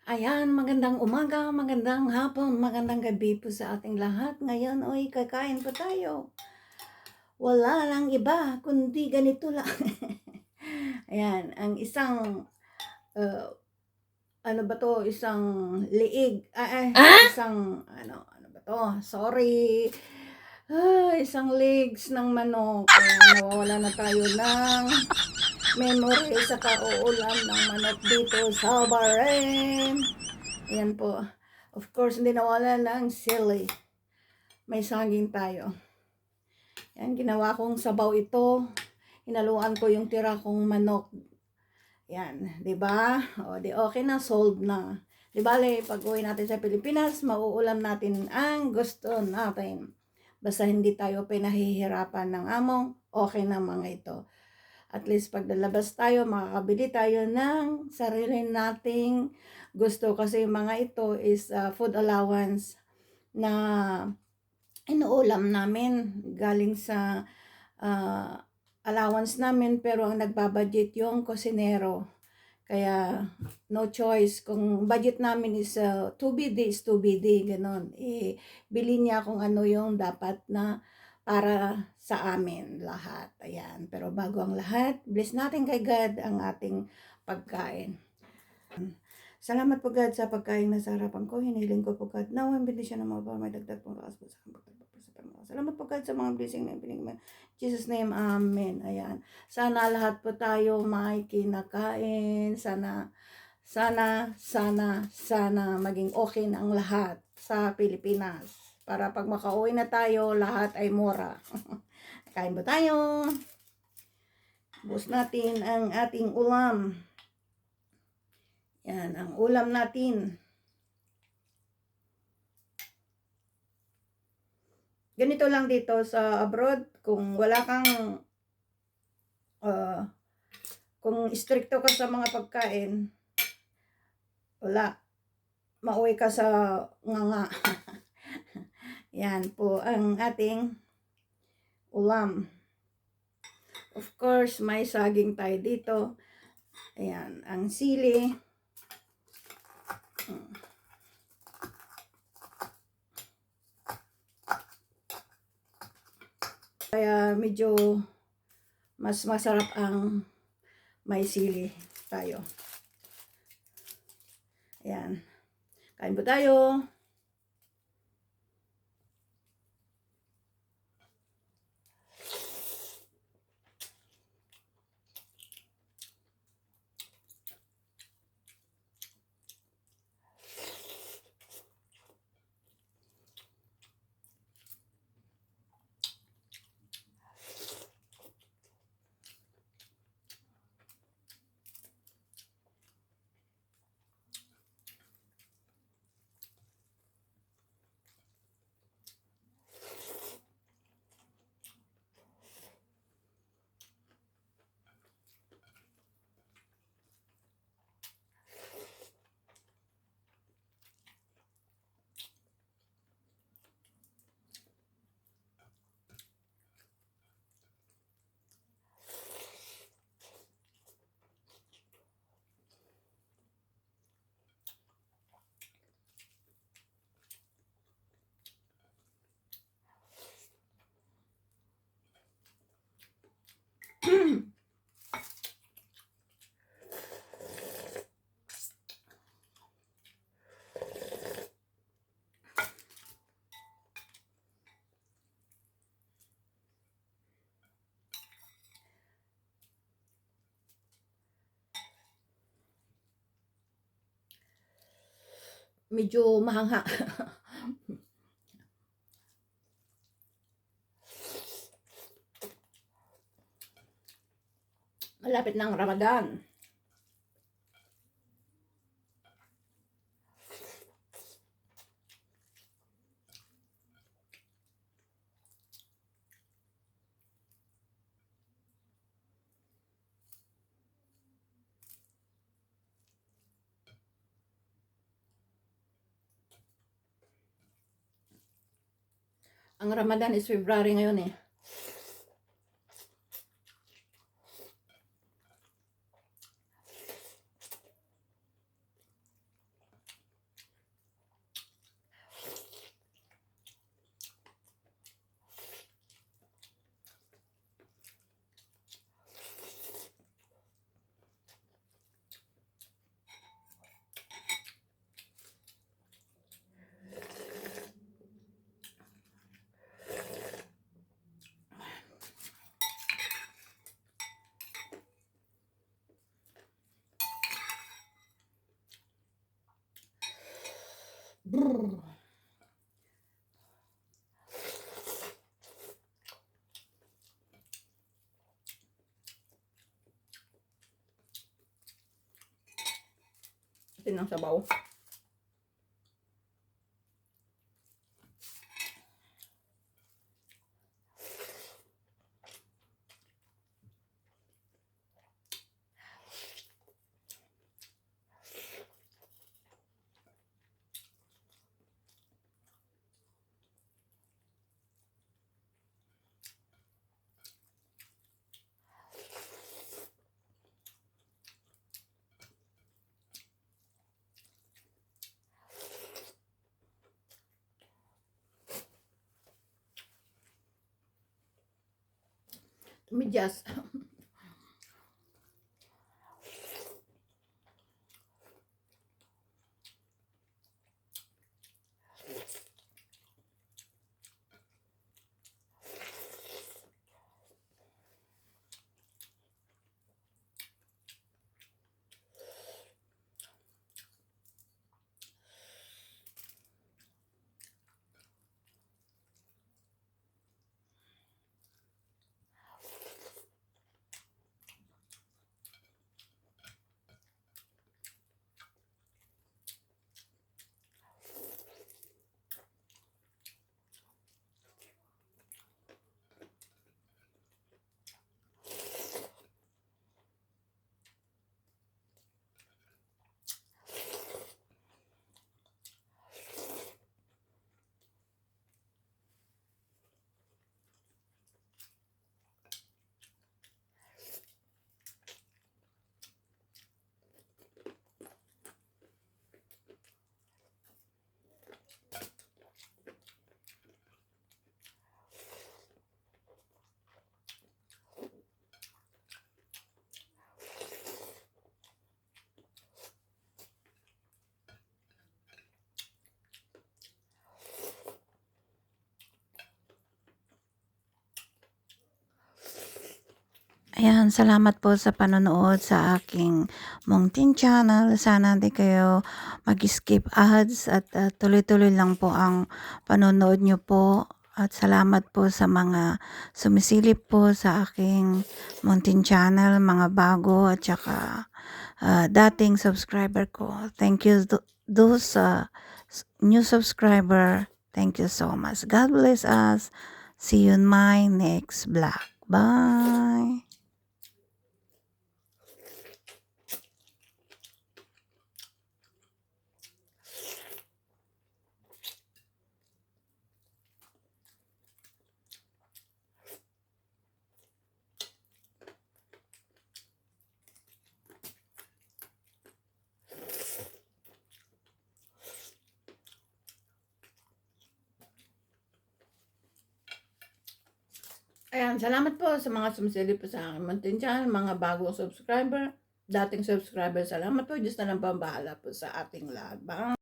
Ayan, magandang umaga, magandang hapon, magandang gabi po sa ating lahat. Ngayon, oy, kakain po tayo. Wala lang iba, kundi ganito lang. Ayan, ang isang, uh, ano ba to, isang liig, isang, ano ba to, sorry. Isang legs ng manok. Kaya nawawala na tayo ng memory sa kauulam ng manok dito sa Bahrain. Ayan po. Of course, hindi nawala ng sili. May saging tayo. Ayan, ginawa kong sabaw ito. Hinaluan ko yung tira kong manok. Yan, 'di ba? O di okay na, solved na. Di bale, pag uwi natin sa Pilipinas, mauulam natin ang gusto natin. Basta hindi tayo pinahihirapan ng among, okay na mga ito. At least pag lalabas tayo, makakabili tayo ng sarili nating gusto. Kasi yung mga ito is food allowance na inuulam namin galing sa uh, allowance namin, pero ang nagbabudget yung kusinero. Kaya no choice. Kung budget namin is 2BD is 2BD, ganon. Bili niya kung ano yung dapat na para sa amin lahat. Ayan. Pero bago ang lahat, bless natin kay God ang ating pagkain. Salamat po God sa pagkain na sa harapan ko. Hiniling ko po God. Now, ang bendisyon ng mga pa, may dagdag pong lakas po sa aking pagtagpo sa Panginoon. Salamat po God sa mga blessing na ibinigay mo. Jesus name, Amen. Ayan. Sana lahat po tayo may kinakain. Sana maging okay na ang lahat sa Pilipinas. Para pag makauwi na tayo, lahat ay mura. Kain po tayo. Bus natin ang ating ulam. Yan, ang ulam natin. Ganito lang dito sa abroad, kung wala kang kung stricto ka sa mga pagkain, wala, mauwi ka sa nganga. Yan po ang ating ulam. Of course, may saging tayo dito. Ayan, ang sili. Kaya medyo mas masarap ang may sili tayo. Ayan. Kain po tayo. Medyo mahangha. Malapit ng Ramadan. Ang Ramadan is February ngayon eh. Brr. Atin ang sabaw. Tumidyas. Ayan, salamat po sa panonood sa aking Mungtin channel. Sana hindi kayo mag-skip ads at tuloy-tuloy lang po ang panonood nyo po. At salamat po sa mga sumisilip po sa aking Mungtin channel, mga bago at saka dating subscriber ko. Thank you those new subscriber. Thank you so much. God bless us. See you in my next vlog. Bye. Ayan, salamat po sa mga sumisilip po sa aking Mungtin channel, mga bagong subscriber, dating subscriber. Salamat po. Diyos na lang po ang bahala po sa ating lahat. Bye!